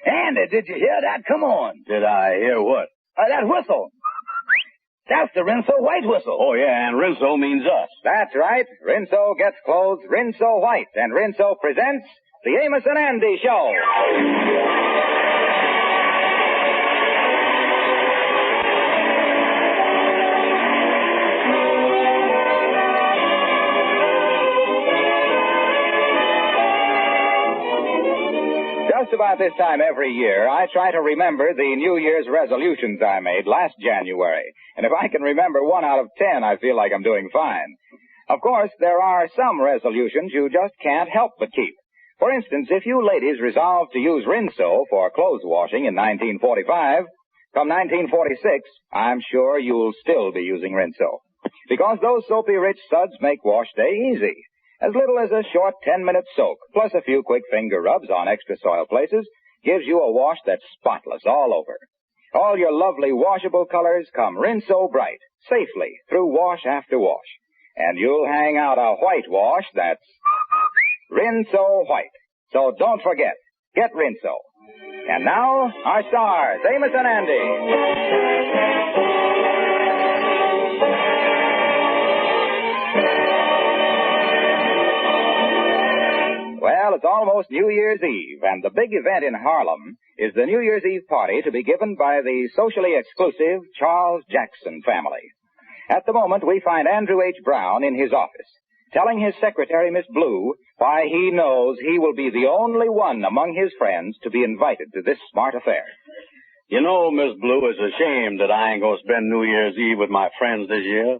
Andy, did you hear that? Come on. Did I hear what? That whistle. That's the Rinso White whistle. Oh, yeah, and Rinso means us. That's right. Rinso gets clothes Rinso White, and Rinso presents the Amos and Andy Show. Just about this time every year, I try to remember the New Year's resolutions I made last January. And if I can remember 1 out of 10, I feel like I'm doing fine. Of course, there are some resolutions you just can't help but keep. For instance, if you ladies resolve to use Rinso for clothes washing in 1945, come 1946, I'm sure you'll still be using Rinso. Because those soapy-rich suds make wash day easy. As little as a short 10-minute soak, plus a few quick finger rubs on extra soiled places, gives you a wash that's spotless all over. All your lovely washable colors come Rinso bright, safely, through wash after wash. And you'll hang out a white wash that's Rinso White. So don't forget, get Rinso. And now, our stars, Amos and Andy. Well, it's almost New Year's Eve, and the big event in Harlem is the New Year's Eve party to be given by the socially exclusive Charles Jackson family. At the moment, we find Andrew H. Brown in his office, telling his secretary, Miss Blue, why he knows he will be the only one among his friends to be invited to this smart affair. You know, Miss Blue, it's a shame that I ain't going to spend New Year's Eve with my friends this year.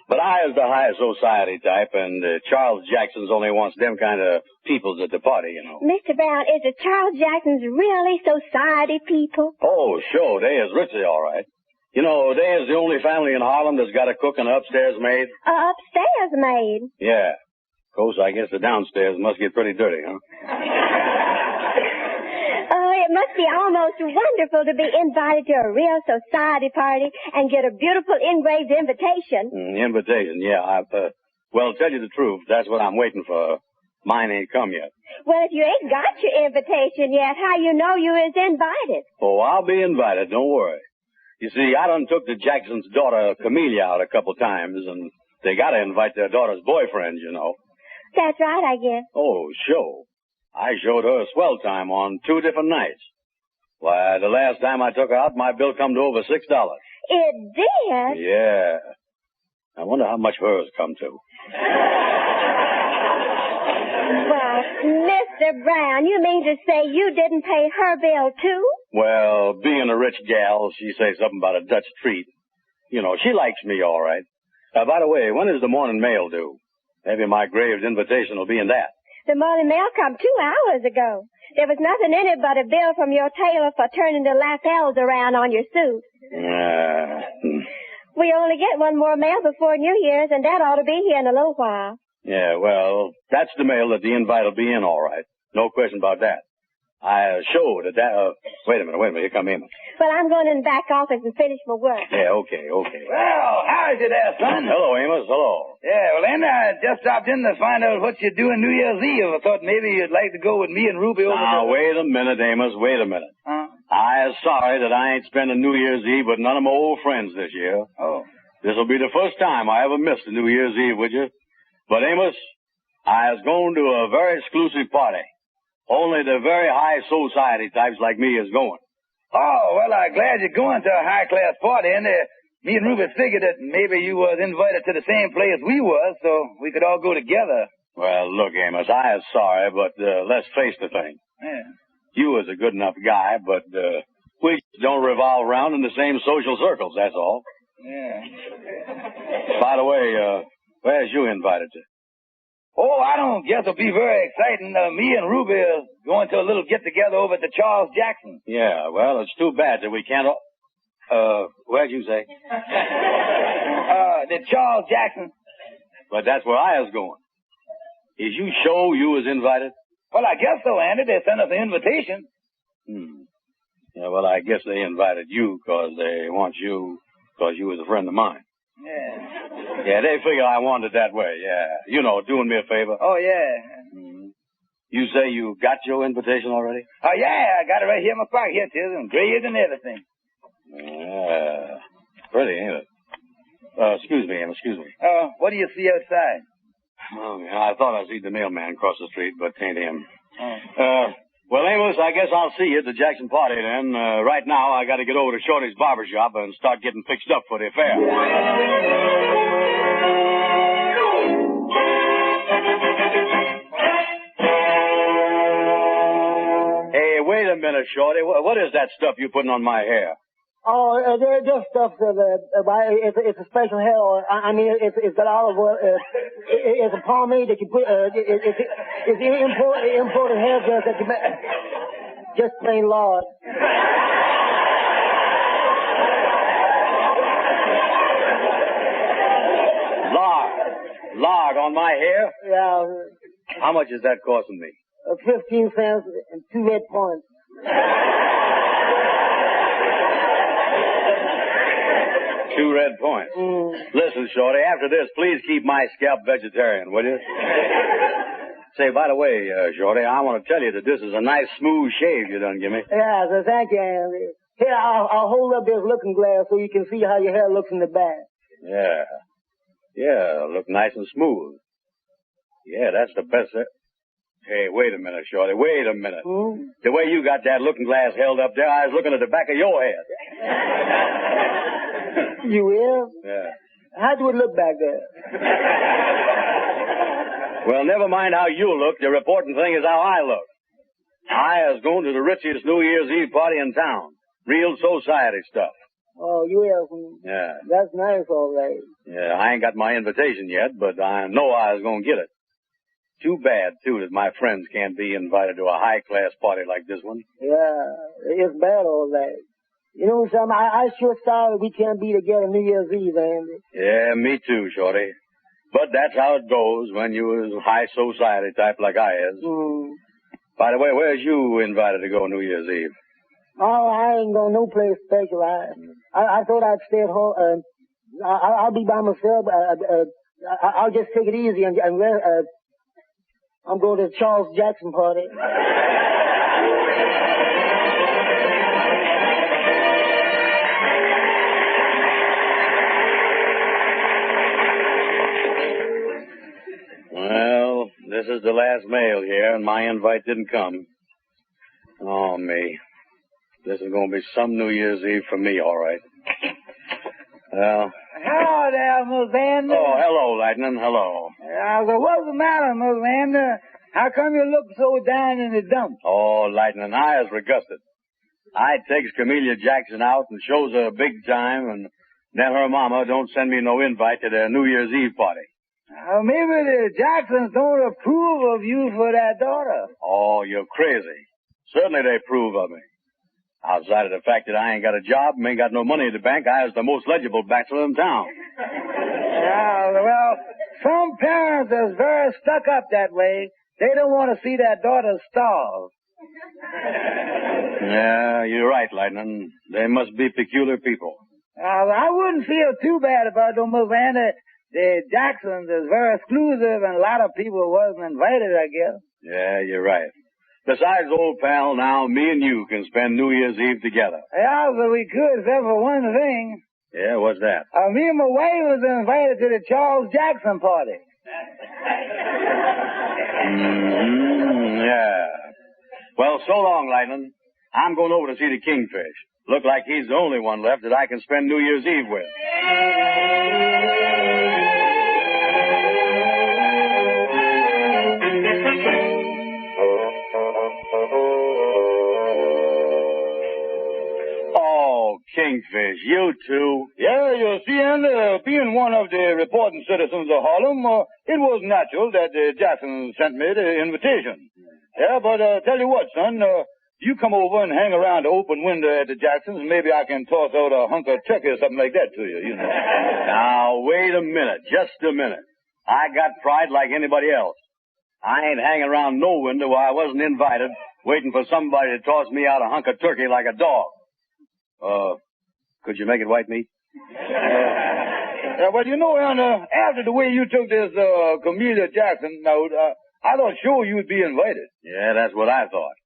But I is the high society type, and Charles Jackson's only wants them kind of peoples at the party, you know. Mr. Brown, is the Charles Jacksons really society people? Oh, sure, they is ritzy, all right. You know, they is the only family in Harlem that's got a cook and upstairs maid. Upstairs maid? Yeah. Of course, I guess the downstairs must get pretty dirty, huh? It must be almost wonderful to be invited to a real society party and get a beautiful engraved invitation. Invitation, yeah. Well, tell you the truth, that's what I'm waiting for. Mine ain't come yet. Well, if you ain't got your invitation yet, how you know you is invited? Oh, I'll be invited, don't worry. You see, I done took the Jackson's daughter, Camellia, out a couple times, and they gotta invite their daughter's boyfriend, you know. That's right, I guess. Oh, sure. I showed her a swell time on 2 different nights. Why, the last time I took her out, my bill come to over $6. It did? Yeah. I wonder how much hers come to. Well, Mr. Brown, you mean to say you didn't pay her bill, too? Well, being a rich gal, she says something about a Dutch treat. You know, she likes me all right. By the way, when is the morning mail due? Maybe my graved invitation will be in that. The morning mail come 2 hours ago. There was nothing in it but a bill from your tailor for turning the lapels around on your suit. We only get one more mail before New Year's, and that ought to be here in a little while. Yeah, well, that's the mail that the invite will be in, all right. No question about that. I showed that. Wait a minute. Here come Amos. Well, I'm going in the back office and finish my work. Yeah, okay. Well, how's it there, son? Hello, Amos. Hello. Yeah, well, Andy, I just stopped in to find out what you're doing New Year's Eve. I thought maybe you'd like to go with me and Ruby over Now, wait a minute, Amos. Wait a minute. I is sorry that I ain't spending New Year's Eve with none of my old friends this year. Oh. This'll be the first time I ever missed a New Year's Eve with you. But, Amos, I is going to a very exclusive party. Only the very high society types like me is going. Oh, well, I'm glad you're going to a high-class party, and me and Ruby figured that maybe you was invited to the same place we was, so we could all go together. Well, look, Amos, I is sorry, but let's face the thing. Yeah. You was a good enough guy, but we don't revolve around in the same social circles, that's all. Yeah. By the way, where's you invited to? Oh, I don't guess it'll be very exciting. Me and Ruby are going to a little get-together over at the Charles Jackson. Yeah, well, it's too bad that we can't... where'd you say? The Charles Jackson. But that's where I was going. Is you sure you was invited? Well, I guess so, Andy. They sent us an invitation. Yeah, well, I guess they invited you because they want you because you was a friend of mine. Yeah. Yeah, they figure I wanted it that way, yeah. You know, doing me a favor. Oh, yeah. You say you got your invitation already? Oh, yeah, I got it right here in my pocket. Here it is, engraved and everything. Yeah. Pretty, ain't it? Excuse me. What do you see outside? Oh, yeah, I thought I seen the mailman across the street, but tain't him. Oh. Well, Amos, I guess I'll see you at the Jackson party then. Right now, I got to get over to Shorty's barber shop and start getting fixed up for the affair. Hey, wait a minute, Shorty. What is that stuff you putting on my hair? Oh, they're just stuff that, it's a special hair oil. I mean, it's got olive oil. It's a pomade that you put, it's imported hair gel that you make. Just plain lard. Lard on my hair? Yeah. How much is that costing me? 15 cents and 2 red points. 2 red points. Listen, Shorty, after this, please keep my scalp vegetarian, will you? Say, by the way, Shorty, I want to tell you that this is a nice, smooth shave you done give me. Yeah, so thank you, Andy. Here, I'll hold up this looking glass so you can see how your hair looks in the back. Yeah, look nice and smooth. Yeah, that's the best. Hey, wait a minute, Shorty. Wait a minute. The way you got that looking glass held up there, I was looking at the back of your head. You will? Yeah. How do it look back there? Well, never mind how you look. The important thing is how I look. I was going to the richest New Year's Eve party in town. Real society stuff. Oh, you will? Yeah. That's nice, all right. Yeah, I ain't got my invitation yet, but I know I was going to get it. Too bad, too, that my friends can't be invited to a high-class party like this one. Yeah, it's bad, all right. You know something? I sure sorry we can't be together New Year's Eve, Andy. Yeah, me too, Shorty. But that's how it goes when you was a high society type like I is. By the way, where's you invited to go New Year's Eve? Oh, I ain't going no place special. I thought I'd stay at home. I'll be by myself. I'll just take it easy and I'm going to the Charles Jackson party. Well, this is the last mail here, and my invite didn't come. Oh, me. This is going to be some New Year's Eve for me, all right. Well. Hello there, Miss Vander. Oh, hello, Lightning. Hello. What's the matter, Miss Vander? How come you look so down in the dumps? Oh, Lightning, I was regusted. I takes Camellia Jackson out and shows her a big time, and then her mama don't send me no invite to their New Year's Eve party. Maybe the Jacksons don't approve of you for that daughter. Oh, you're crazy. Certainly they approve of me. Outside of the fact that I ain't got a job and ain't got no money in the bank, I was the most legible bachelor in town. Well, some parents is very stuck up that way. They don't want to see their daughter starve. Yeah, you're right, Lightning. They must be peculiar people. I wouldn't feel too bad about them, Miss Vander. The Jacksons is very exclusive, and a lot of people wasn't invited, I guess. Yeah, you're right. Besides, old pal, now me and you can spend New Year's Eve together. Yeah, but we could, except for one thing. Yeah, what's that? Me and my wife was invited to the Charles Jackson party. Yeah. Well, so long, Lightning. I'm going over to see the Kingfish. Look like he's the only one left that I can spend New Year's Eve with. Kingfish, you too? Yeah, you see, and being one of the reporting citizens of Harlem, it was natural that Jackson sent me the invitation. Yeah, but tell you what, son, you come over and hang around the open window at the Jacksons, and maybe I can toss out a hunk of turkey or something like that to you, you know. Now, wait a minute, just a minute. I got pride like anybody else. I ain't hanging around no window where I wasn't invited, waiting for somebody to toss me out a hunk of turkey like a dog. Could you make it white meat? Well, you know, and after the way you took this Camellia Jackson note, I thought sure you'd be invited. Yeah, that's what I thought.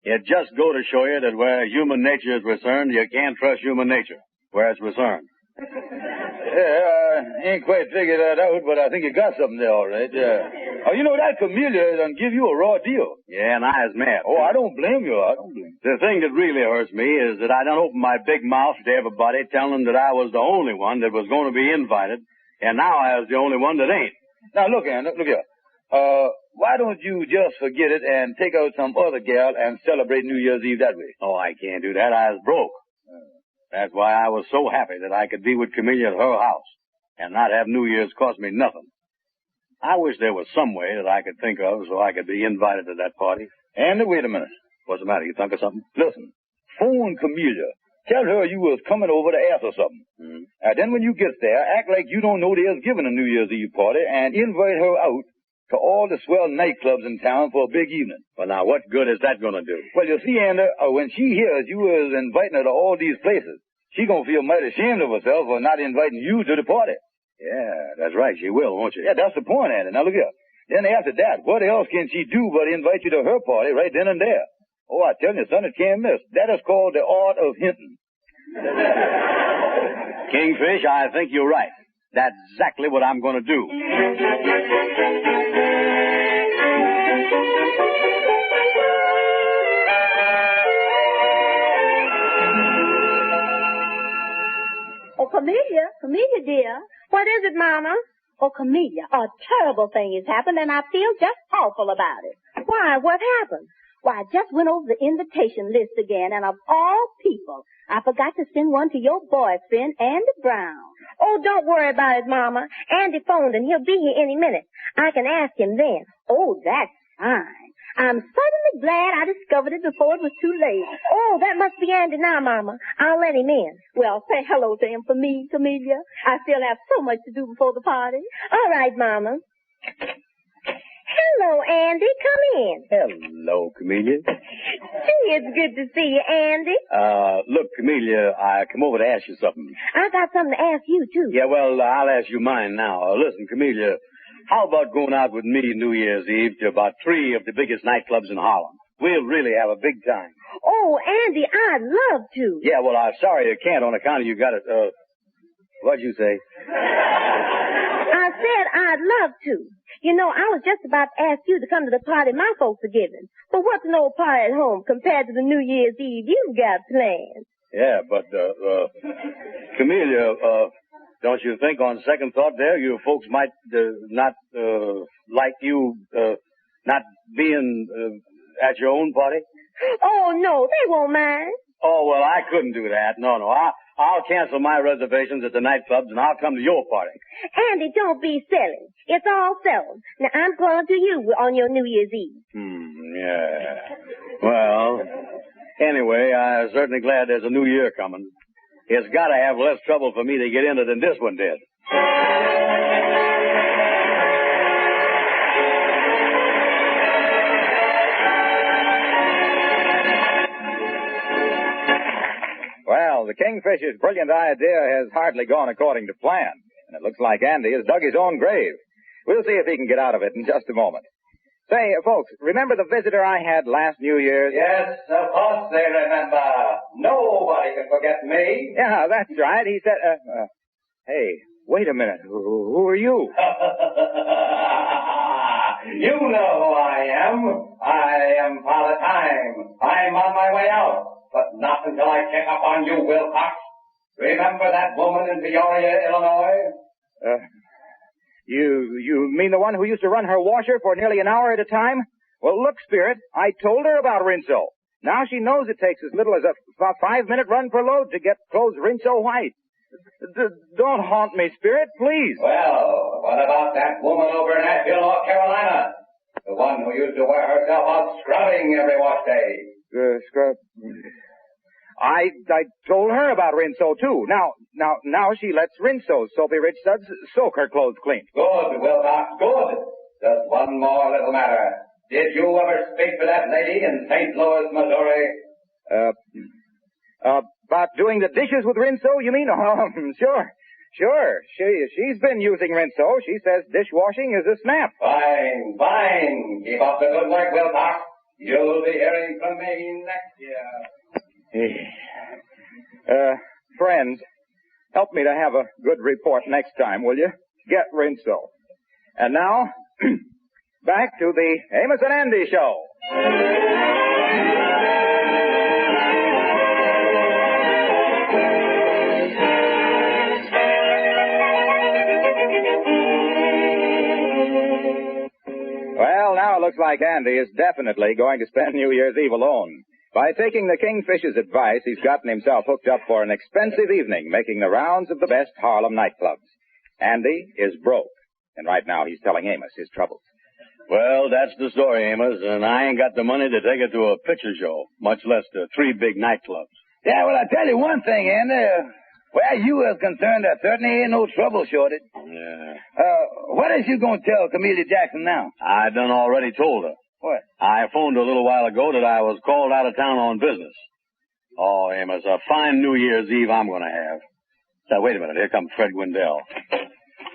It just go to show you that where human nature is concerned, you can't trust human nature where it's concerned. Yeah, I ain't quite figured that out, but I think you got something there, all right. Oh, you know, that Camellia done give you a raw deal. Yeah, and I was mad. Oh, I don't blame you. I don't blame you. The thing that really hurts me is that I done opened my big mouth to everybody telling them that I was the only one that was going to be invited, and now I was the only one that ain't. Now, look, Ann, look here. Why don't you just forget it and take out some other gal and celebrate New Year's Eve that way? Oh, I can't do that. I was broke. That's why I was so happy that I could be with Camellia at her house and not have New Year's cost me nothing. I wish there was some way that I could think of so I could be invited to that party. Andy, wait a minute. What's the matter? You think of something? Listen, phone Camellia. Tell her you was coming over to ask her something. Mm-hmm. And then when you get there, act like you don't know there's giving a New Year's Eve party and invite her out to all the swell nightclubs in town for a big evening. Well, now, what good is that going to do? Well, you see, Andy, when she hears you was inviting her to all these places, she gonna feel mighty ashamed of herself for not inviting you to the party. Yeah, that's right. She will, won't she? Yeah, that's the point, Andy. Now, look here. Then after that, what else can she do but invite you to her party right then and there? Oh, I tell you, son, it can't miss. That is called the art of hinting. Kingfish, I think you're right. That's exactly what I'm going to do. Oh, Camellia, dear. What is it, Mama? Oh, Camellia, a terrible thing has happened, and I feel just awful about it. Why? What happened? Why, I just went over the invitation list again, and of all people, I forgot to send one to your boyfriend, Andy Brown. Oh, don't worry about it, Mama. Andy phoned, and he'll be here any minute. I can ask him then. Oh, that's fine. I'm suddenly glad I discovered it before it was too late. Oh, that must be Andy now, Mama. I'll let him in. Well, say hello to him for me, Camellia. I still have so much to do before the party. All right, Mama. Hello, Andy. Come in. Hello, Camellia. Gee, it's good to see you, Andy. Look, Camellia, I come over to ask you something. I got something to ask you, too. Yeah, well, I'll ask you mine now. Listen, Camellia, how about going out with me New Year's Eve to about 3 of the biggest nightclubs in Harlem? We'll really have a big time. Oh, Andy, I'd love to. Yeah, well, I'm sorry you can't on account of you got it, what'd you say? I said I'd love to. You know, I was just about to ask you to come to the party my folks are giving. But what's an old party at home compared to the New Year's Eve you've got planned? Yeah, but, Camellia, don't you think on second thought there, you folks might not like you not being at your own party? Oh, no, they won't mind. Oh, well, I couldn't do that. No. I'll cancel my reservations at the nightclubs, and I'll come to your party. Andy, don't be silly. It's all settled. Now, I'm going to you on your New Year's Eve. Yeah. Well, anyway, I'm certainly glad there's a new year coming. It's got to have less trouble for me to get into than this one did. Well, the Kingfish's brilliant idea has hardly gone according to plan. And it looks like Andy has dug his own grave. We'll see if he can get out of it in just a moment. Say, folks, remember the visitor I had last New Year's? Yes, of course they remember. Nobody can forget me. Yeah, that's right. He said, hey, wait a minute. Who are you? You know who I am. I am Father Time. I'm on my way out. But not until I check up on you, Wilcox. Remember that woman in Peoria, Illinois? You mean the one who used to run her washer for nearly an hour at a time? Well, look, Spirit, I told her about Rinso. Now she knows it takes as little as a 5-minute run per load to get clothes Rinso white. Don't haunt me, Spirit, please. Well, what about that woman over in Asheville, North Carolina? The one who used to wear herself out scrubbing every wash day. Scrub. I told her about Rinso, too. Now she lets Rinso's Soapy Rich Suds soak her clothes clean. Good, Wilcox, good. Just one more little matter. Did you ever speak to that lady in St. Louis, Missouri? About doing the dishes with Rinso, you mean? Oh, sure. Sure. She's been using Rinso. She says dishwashing is a snap. Fine, fine. Keep up the good work, Wilcox. You'll be hearing from me next year. Friends, help me to have a good report next time, will you? Get Rinso. And now, back to the Amos and Andy Show. Well, now it looks like Andy is definitely going to spend New Year's Eve alone. By taking the Kingfish's advice, he's gotten himself hooked up for an expensive evening, making the rounds of the best Harlem nightclubs. Andy is broke, and right now he's telling Amos his troubles. Well, that's the story, Amos, and I ain't got the money to take it to a picture show, much less to 3 big nightclubs. Yeah, well, I tell you one thing, Andy. Where you is concerned, there certainly ain't no trouble shortage. Yeah. What is you going to tell Camellia Jackson now? I done already told her. What? I phoned a little while ago that I was called out of town on business. Oh, Amos, a fine New Year's Eve I'm going to have. Now, wait a minute. Here comes Fred Gwendell.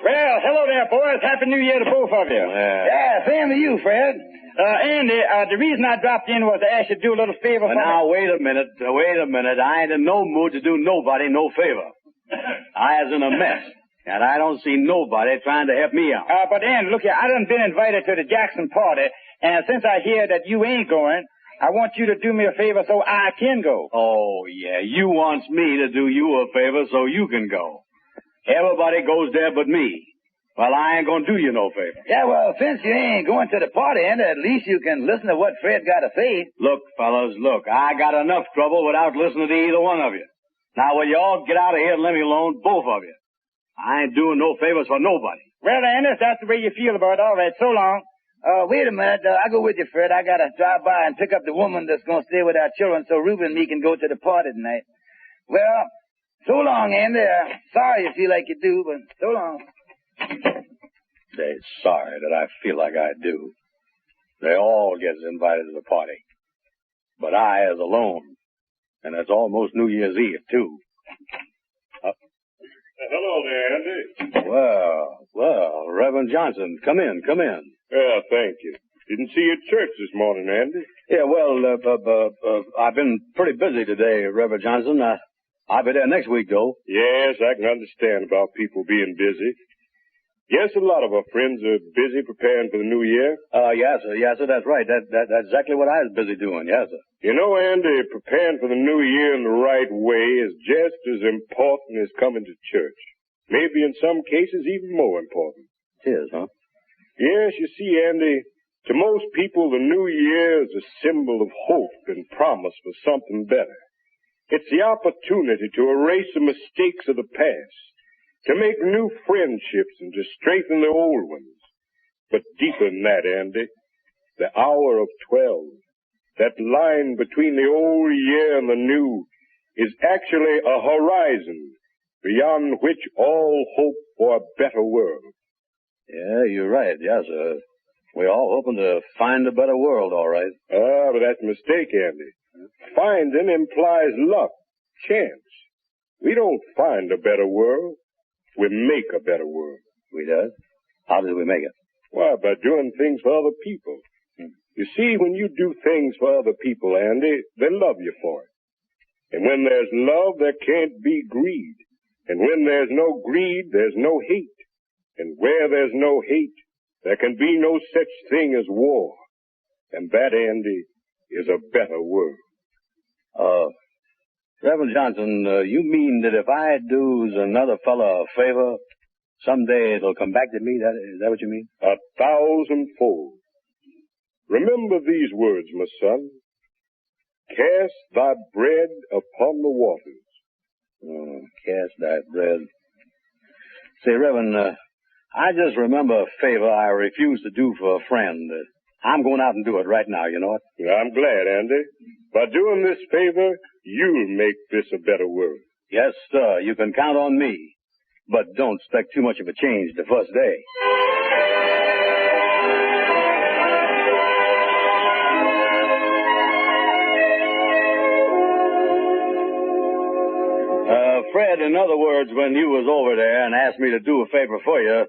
Well, hello there, boys. Happy New Year to both of you. Yeah, same to you, Fred. Andy, the reason I dropped in was to ask you to do a little favor for me. Now, wait a minute. I ain't in no mood to do nobody no favor. I is in a mess, and I don't see nobody trying to help me out. But Andy, look here, I done been invited to the Jackson party, and since I hear that you ain't going, I want you to do me a favor so I can go. Oh, yeah, you wants me to do you a favor so you can go. Everybody goes there but me. Well, I ain't gonna do you no favor. Yeah, well, since you ain't going to the party, Andy, at least you can listen to what Fred got to say. Look, fellas, I got enough trouble without listening to either one of you. Now, will you all get out of here and let me alone, both of you? I ain't doing no favors for nobody. Well, Andy, if that's the way you feel about it, all right, so long. Wait a minute. I'll go with you, Fred. I gotta drive by and pick up the woman that's gonna stay with our children so Ruben and me can go to the party tonight. Well, so long, Andy. Sorry you feel like you do, but so long. They're sorry that I feel like I do. They all get invited to the party. But I is alone. And it's almost New Year's Eve, too. Hello there, Andy. Well, Reverend Johnson, come in. Yeah, thank you. Didn't see you at church this morning, Andy. Yeah, well, I've been pretty busy today, Reverend Johnson. I'll be there next week, though. Yes, I can understand about people being busy. Yes, a lot of our friends are busy preparing for the new year. Yes, sir, that's right. That's exactly what I was busy doing, yes, sir. You know, Andy, preparing for the new year in the right way is just as important as coming to church. Maybe in some cases even more important. It is, huh? Yes, you see, Andy, to most people, the new year is a symbol of hope and promise for something better. It's the opportunity to erase the mistakes of the past, to make new friendships and to strengthen the old ones. But deeper than that, Andy, the hour of 12, that line between the old year and the new, is actually a horizon beyond which all hope for a better world. Yeah, you're right, yes, sir. We're all hoping to find a better world, all right. But that's a mistake, Andy. Finding implies luck, chance. We don't find a better world. We make a better world. We does? How do we make it? Why, by doing things for other people. You see, when you do things for other people, Andy, they love you for it. And when there's love, there can't be greed. And when there's no greed, there's no hate. And where there's no hate, there can be no such thing as war. And that, Andy, is a better world. Reverend Johnson, you mean that if I do's another fella a favor, someday it'll come back to me? Is that what you mean? 1,000-fold. Remember these words, my son. Cast thy bread upon the waters. Cast thy bread. Say, Reverend, I just remember a favor I refused to do for a friend. I'm going out and do it right now, you know it? I'm glad, Andy. By doing this favor, you'll make this a better world. Yes, sir. You can count on me. But don't expect too much of a change the first day. Fred, in other words, when you was over there and asked me to do a favor for you,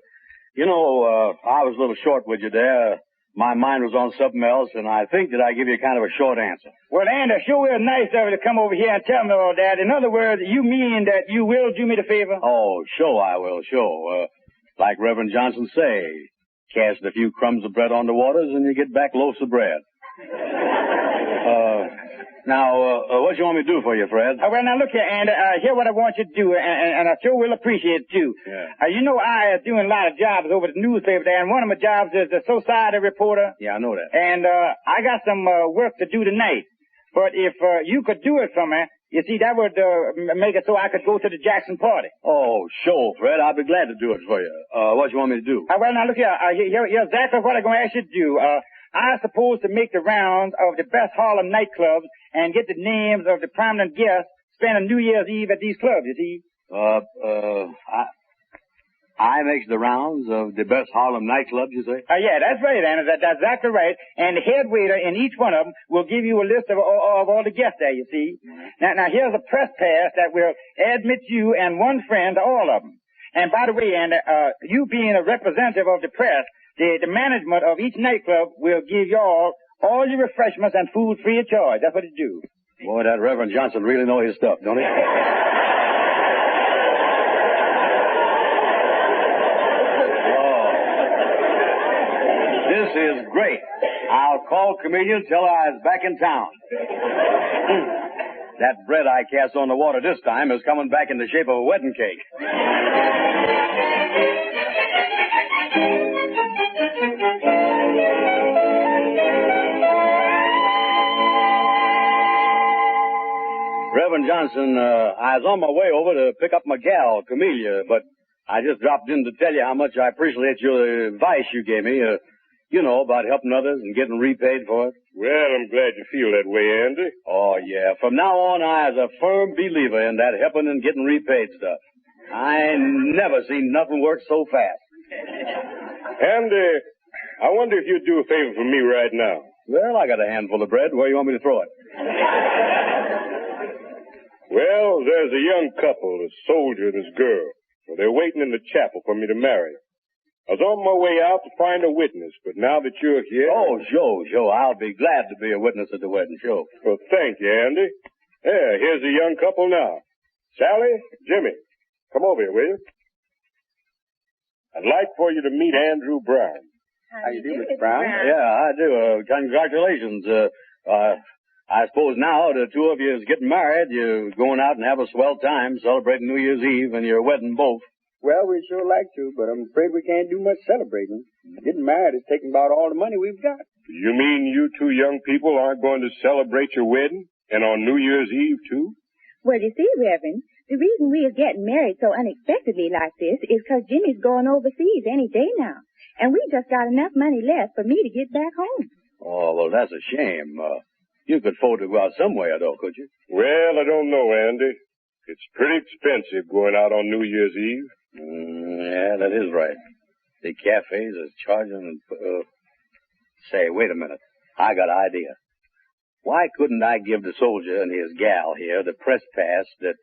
you know, I was a little short with you there. My mind was on something else, and I think that I give you kind of a short answer. Well, Andy, sure is nice of you to come over here and tell me all that. In other words, you mean that you will do me the favor? Oh, sure I will, sure. Like Reverend Johnson say, cast a few crumbs of bread on the waters and you get back loaves of bread. Now, what you want me to do for you, Fred? Well, now, look here, Andy. Here's what I want you to do, and I sure will appreciate it, too. Yeah. You know, I am doing a lot of jobs over at the newspaper there, and one of my jobs is the society reporter. Yeah, I know that. And I got some work to do tonight. But if you could do it for me, you see, that would make it so I could go to the Jackson party. Oh, sure, Fred. I'll be glad to do it for you. What you want me to do? Well, now, look here. Here's exactly what I'm going to ask you to do. I'm supposed to make the rounds of the best Harlem nightclubs and get the names of the prominent guests spending New Year's Eve at these clubs, you see. I makes the rounds of the best Harlem nightclubs, you say? Yeah, that's right, Anna. That's exactly right. And the head waiter in each one of them will give you a list of all the guests there, you see. Now, here's a press pass that will admit you and one friend to all of them. And by the way, Anna, you being a representative of the press, the management of each nightclub will give you all your refreshments and food free of charge. That's what it do. Boy, that Reverend Johnson really knows his stuff, don't he? This is great. I'll call Chameleon, tell her I was back in town. That bread I cast on the water this time is coming back in the shape of a wedding cake. Reverend Johnson, I was on my way over to pick up my gal, Camellia, but I just dropped in to tell you how much I appreciate your advice you gave me, you know, about helping others and getting repaid for it. Well, I'm glad you feel that way, Andy. Oh, yeah. From now on, I was a firm believer in that helping and getting repaid stuff. I never seen nothing work so fast. Andy, I wonder if you'd do a favor for me right now. Well, I got a handful of bread. Where do you want me to throw it? Well, there's a young couple, a soldier and his girl. Well, they're waiting in the chapel for me to marry. I was on my way out to find a witness, but now that you're here... Oh, sure. I'll be glad to be a witness at the wedding, sure. Well, thank you, Andy. Yeah, here's a young couple now. Sally, Jimmy, come over here, will you? I'd like for you to meet Andrew Brown. How you do, Mr. Brown? Yeah, I do. Congratulations. I suppose now the two of you is getting married. You're going out and have a swell time celebrating New Year's Eve and your wedding both. Well, we'd sure like to, but I'm afraid we can't do much celebrating. Getting married is taking about all the money we've got. You mean you two young people aren't going to celebrate your wedding? And on New Year's Eve, too? Well, you see, Reverend, the reason we are getting married so unexpectedly like this is because Jimmy's going overseas any day now. And we just got enough money left for me to get back home. Oh, well, that's a shame. You could afford to go out somewhere, though, could you? Well, I don't know, Andy. It's pretty expensive going out on New Year's Eve. Yeah, that is right. The cafes is charging... Say, wait a minute. I got an idea. Why couldn't I give the soldier and his gal here the press pass that...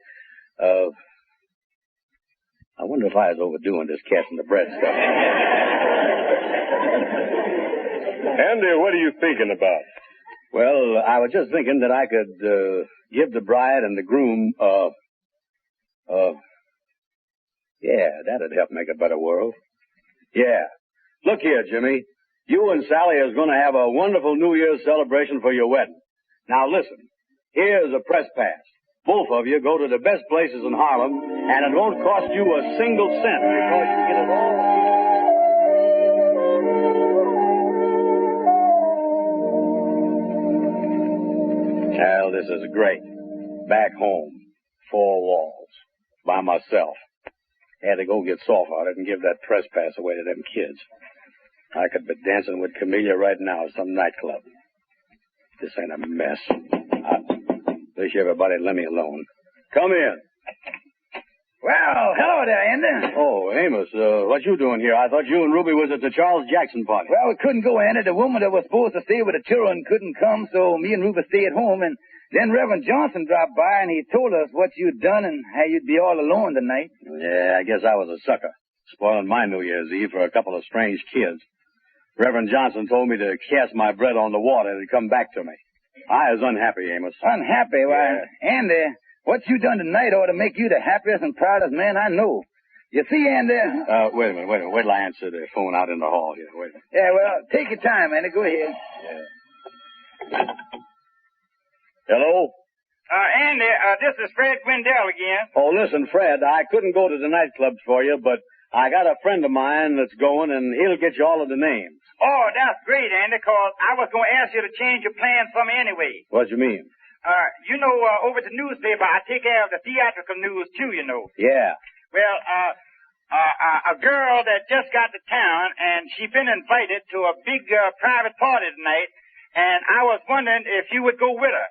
I wonder if I was overdoing this casting the bread stuff. Andy, what are you thinking about? Well, I was just thinking that I could give the bride and the groom, yeah, that'd help make a better world. Yeah. Look here, Jimmy. You and Sally is going to have a wonderful New Year's celebration for your wedding. Now listen, here's a press pass. Both of you go to the best places in Harlem, and it won't cost you a single cent because you get it all. Well, this is great. Back home, 4 walls, by myself. Had to go get soft on it and give that press pass away to them kids. I could be dancing with Camellia right now at some nightclub. This ain't a mess. Wish everybody let me alone. Come in. Well, hello there, Andy. Oh, Amos, what you doing here? I thought you and Ruby was at the Charles Jackson party. Well, we couldn't go, Andy. The woman that was supposed to stay with the children couldn't come, so me and Ruby stayed at home, and then Reverend Johnson dropped by, and he told us what you'd done and how you'd be all alone tonight. Yeah, I guess I was a sucker, spoiling my New Year's Eve for a couple of strange kids. Reverend Johnson told me to cast my bread on the water and it'd come back to me. I was unhappy, Amos. Unhappy? Why, Andy, what you done tonight ought to make you the happiest and proudest man I know. You see, Andy... Wait a minute. Wait till I answer the phone out in the hall here. Wait a minute. Yeah, well, take your time, Andy. Go ahead. Yeah. Hello? Andy, this is Fred Gwendell again. Oh, listen, Fred, I couldn't go to the nightclubs for you, but I got a friend of mine that's going, and he'll get you all of the names. Oh, that's great, Andy, because I was going to ask you to change your plans for me anyway. What do you mean? Over at the newspaper, I take care of the theatrical news, too, you know. Yeah. Well, a girl that just got to town, and she been invited to a big private party tonight, and I was wondering if you would go with her.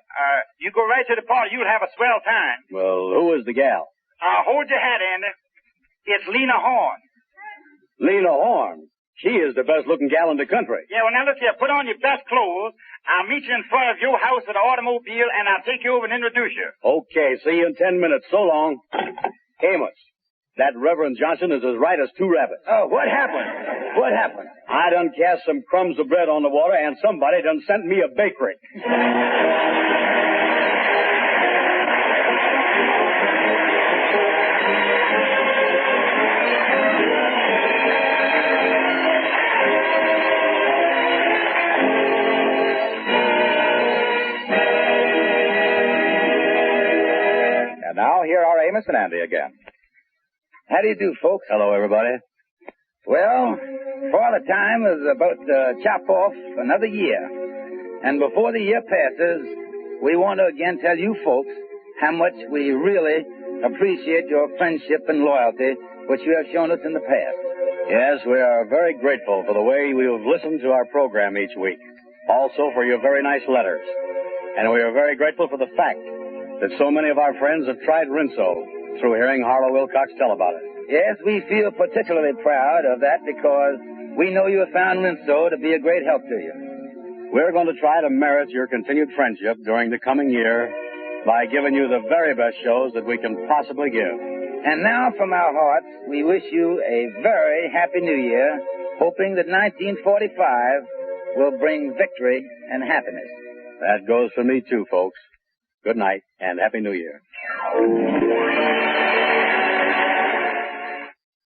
You go right to the party, you'll have a swell time. Well, who is the gal? Hold your hat, Andy. It's Lena Horne. Lena Horne? She is the best-looking gal in the country. Yeah, well, now look here. Put on your best clothes. I'll meet you in front of your house with an automobile, and I'll take you over and introduce you. Okay, see you in 10 minutes. So long. Amos, that Reverend Johnson is as right as two rabbits. Oh, what happened? What happened? I done cast some crumbs of bread on the water, and somebody done sent me a bakery. Now, here are Amos and Andy again. How do you do, folks? Hello, everybody. Well, Father Time is about to chop off another year. And before the year passes, we want to again tell you folks how much we really appreciate your friendship and loyalty, which you have shown us in the past. Yes, we are very grateful for the way you have listened to our program each week. Also for your very nice letters. And we are very grateful for the fact that so many of our friends have tried Rinso through hearing Harlow Wilcox tell about it. Yes, we feel particularly proud of that because we know you have found Rinso to be a great help to you. We're going to try to merit your continued friendship during the coming year by giving you the very best shows that we can possibly give. And now, from our hearts, we wish you a very happy New Year, hoping that 1945 will bring victory and happiness. That goes for me, too, folks. Good night, and Happy New Year.